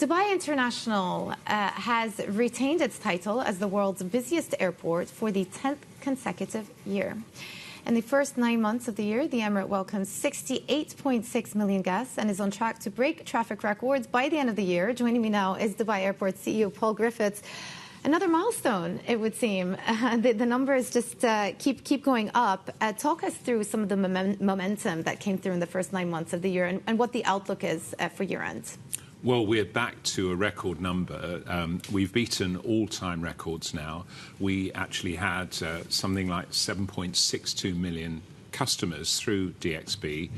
Dubai International has retained its title as the world's busiest airport for the 10th consecutive year. In the first 9 months of the year, the Emirate welcomed 68.6 million guests and is on track to break traffic records by the end of the year. Joining me now is Dubai Airport CEO Paul Griffiths. Another milestone, it would seem. The numbers just keep going up. Talk us through some of the momentum that came through in the first 9 months of the year and what the outlook is for year-end. Well, we're back to a record number. We've beaten all-time records now. We actually had something like 7.62 million customers through DXB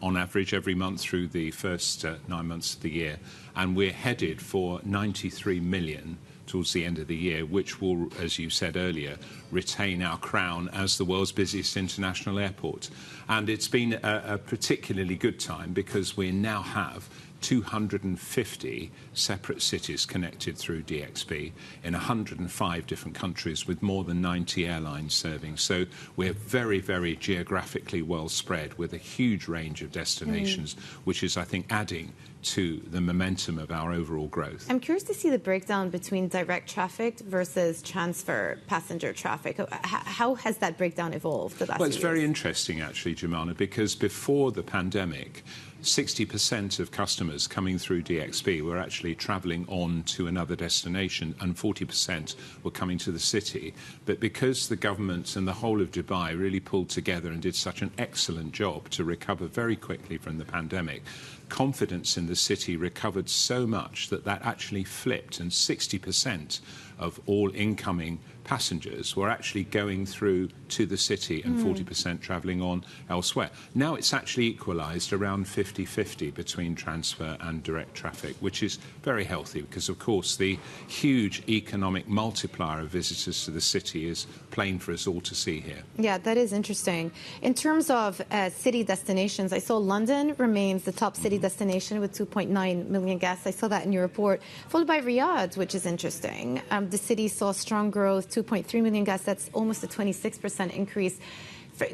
on average every month through the first 9 months of the year. And we're headed for 93 million towards the end of the year, which will, as you said earlier, retain our crown as the world's busiest international airport. And it's been a particularly good time because we now have 250 separate cities connected through DXB in 105 different countries with more than 90 airlines serving. So we're very, very geographically well spread with a huge range of destinations, which is, I think, adding to the momentum of our overall growth. I'm curious to see the breakdown between direct traffic versus transfer passenger traffic. How has that breakdown evolved the last Well, it's few very years? interesting, actually, Joumanna, because before the pandemic, 60% of customers coming through DXB were actually travelling on to another destination and 40% were coming to the city. But because the government and the whole of Dubai really pulled together and did such an excellent job to recover very quickly from the pandemic, confidence in the city recovered so much that actually flipped, and 60% of all incoming passengers were actually going through to the city and 40% travelling on elsewhere. Now it's actually equalised around 50-50 between transfer and direct traffic, which is very healthy because, of course, the huge economic multiplier of visitors to the city is plain for us all to see here. Yeah, that is interesting. In terms of city destinations, I saw London remains the top city destination with 2.9 million guests. I saw that in your report, followed by Riyadh, which is interesting. The city saw strong growth, 2.3 million guests. That's almost a 26% increase.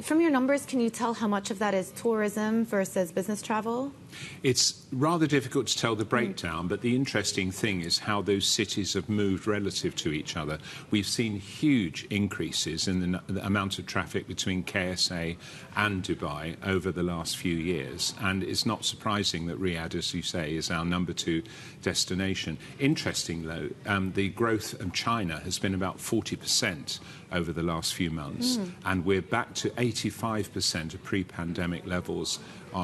From your numbers, can you tell how much of that is tourism versus business travel? It's rather difficult to tell the breakdown, but the interesting thing is how those cities have moved relative to each other. We've seen huge increases in the amount of traffic between KSA and Dubai over the last few years, and it's not surprising that Riyadh, as you say, is our number 2 destination. Interesting, though, the growth of China has been about 40% over the last few months, and we're back to 85% of pre-pandemic levels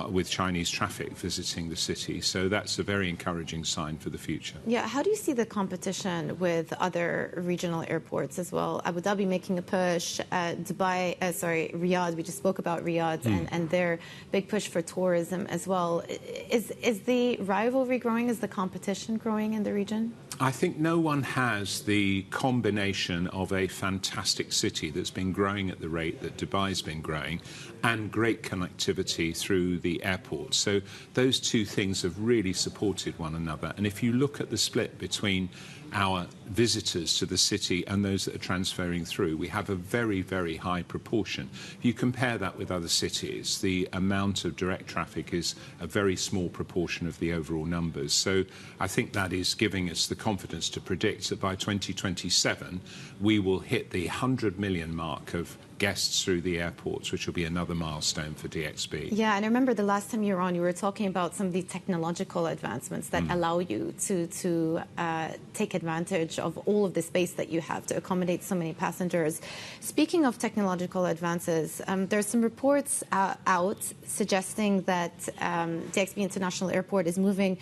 with Chinese traffic visiting the city. So that's a very encouraging sign for the future. Yeah, how do you see the competition with other regional airports as well? Abu Dhabi making a push, Riyadh, we just spoke about Riyadh and their big push for tourism as well. Is the rivalry growing? Is the competition growing in the region? I think no one has the combination of a fantastic city that's been growing at the rate that Dubai's been growing and great connectivity through the airport. So those two things have really supported one another. And if you look at the split between our visitors to the city and those that are transferring through, we have a very, very high proportion. If you compare that with other cities, the amount of direct traffic is a very small proportion of the overall numbers. So I think that is giving us the confidence to predict that by 2027 we will hit the 100 million mark of guests through the airports, which will be another milestone for DXB. Yeah, and I remember the last time you were on, you were talking about some of the technological advancements that allow you to take advantage of all of the space that you have to accommodate so many passengers. Speaking of technological advances, there's some reports out suggesting that DXB International Airport is moving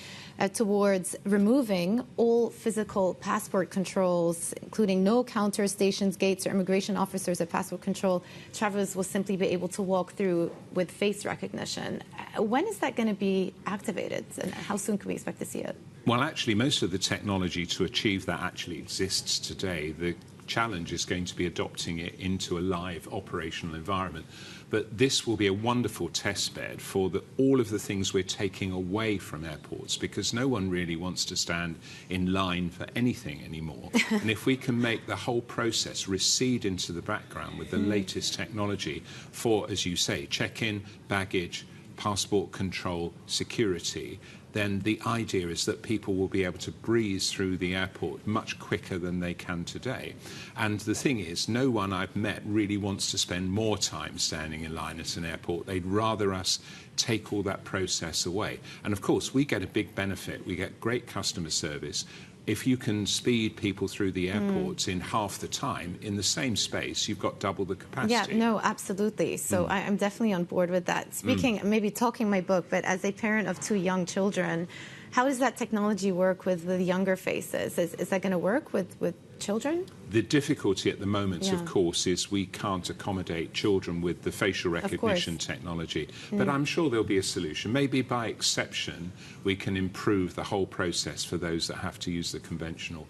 towards removing all physical passport controls, including no counter stations, gates, or immigration officers at passport control. Travelers will simply be able to walk through with face recognition. When is that going to be activated, and how soon can we expect to see it? Well, actually, most of the technology to achieve that actually exists today. The challenge is going to be adopting it into a live operational environment. But this will be a wonderful test bed for all of the things we're taking away from airports, because no one really wants to stand in line for anything anymore. And if we can make the whole process recede into the background with the latest technology for, as you say, check-in, baggage, passport control, security, then the idea is that people will be able to breeze through the airport much quicker than they can today. And the thing is, no one I've met really wants to spend more time standing in line at an airport. They'd rather us take all that process away. And of course, we get a big benefit. We get great customer service. If you can speed people through the airports in half the time, in the same space, you've got double the capacity. Yeah, no, absolutely. So I'm definitely on board with that. Speaking, maybe talking my book, but as a parent of 2 young children, how does that technology work with the younger faces? Is that going to work with children? The difficulty at the moment, of course, is we can't accommodate children with the facial recognition technology. But I'm sure there'll be a solution. Maybe by exception, we can improve the whole process for those that have to use the conventional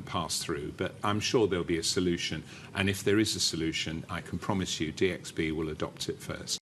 pass-through. But I'm sure there'll be a solution. And if there is a solution, I can promise you DXB will adopt it first.